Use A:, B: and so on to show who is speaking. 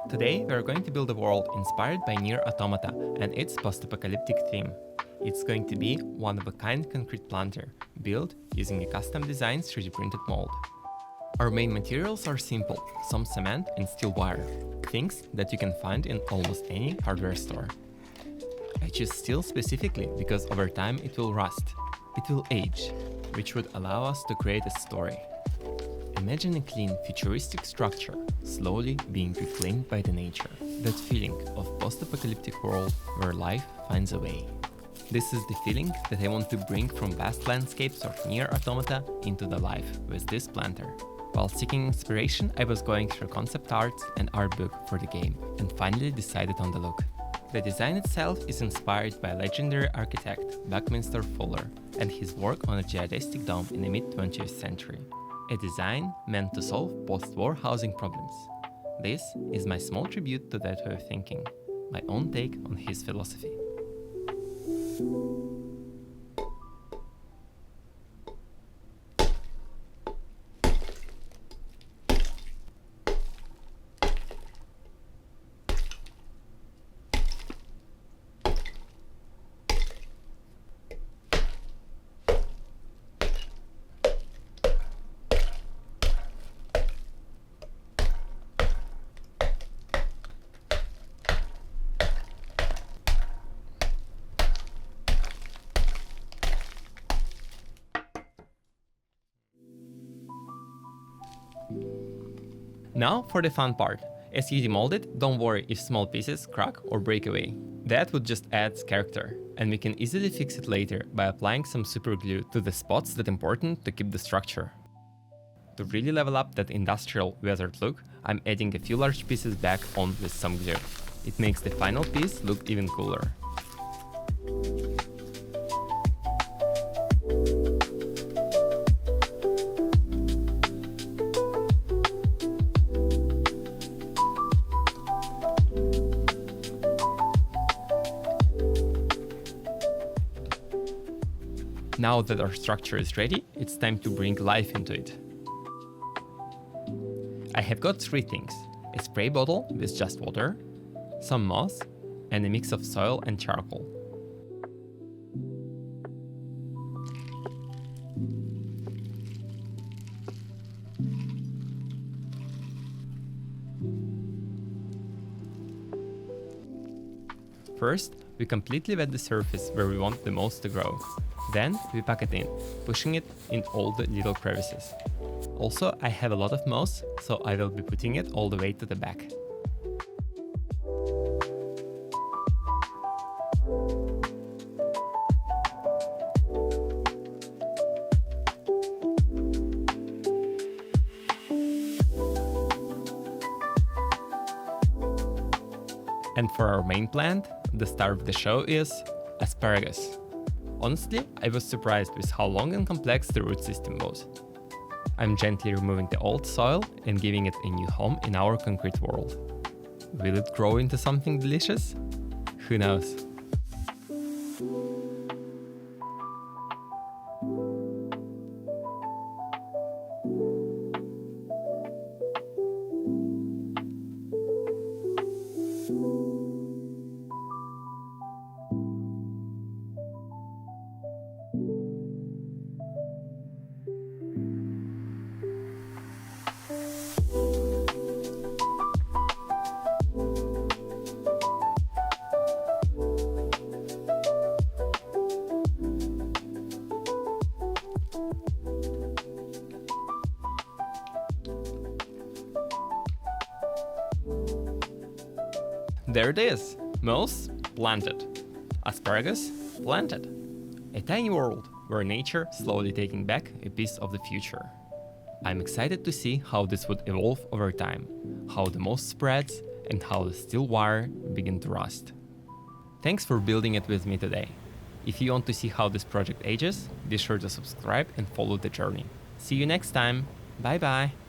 A: Today we are going to build a world inspired by NieR Automata and its post-apocalyptic theme. It's going to be one-of-a-kind concrete planter, built using a custom-designed 3D printed mold. Our main materials are simple, some cement and steel wire, things that you can find in almost any hardware store. I choose steel specifically because over time it will rust, it will age, which would allow us to create a story. Imagine a clean, futuristic structure, slowly being reclaimed by the nature. That feeling of post-apocalyptic world where life finds a way. This is the feeling that I want to bring from vast landscapes of NieR Automata into the life with this planter. While seeking inspiration, I was going through concept art and art book for the game, and finally decided on the look. The design itself is inspired by legendary architect Buckminster Fuller and his work on a geodesic dome in the mid-20th century. A design meant to solve post-war housing problems. This is my small tribute to that way of thinking, my own take on his philosophy. Now for the fun part. As you demold it, don't worry if small pieces crack or break away. That would just add character, and we can easily fix it later by applying some super glue to the spots that are important to keep the structure. To really level up that industrial weathered look, I'm adding a few large pieces back on with some glue. It makes the final piece look even cooler. Now that our structure is ready, it's time to bring life into it. I have got three things: a spray bottle with just water, some moss, and a mix of soil and charcoal. First, we completely wet the surface where we want the moss to grow. Then we pack it in, pushing it in all the little crevices. Also, I have a lot of moss, so I will be putting it all the way to the back. And for our main plant, the star of the show is asparagus. Honestly, I was surprised with how long and complex the root system was. I'm gently removing the old soil and giving it a new home in our concrete world. Will it grow into something delicious? Who knows? There it is! Moss planted. Asparagus planted. A tiny world where nature slowly taking back a piece of the future. I'm excited to see how this would evolve over time, how the moss spreads and how the steel wire begin to rust. Thanks for building it with me today. If you want to see how this project ages, be sure to subscribe and follow the journey. See you next time. Bye bye!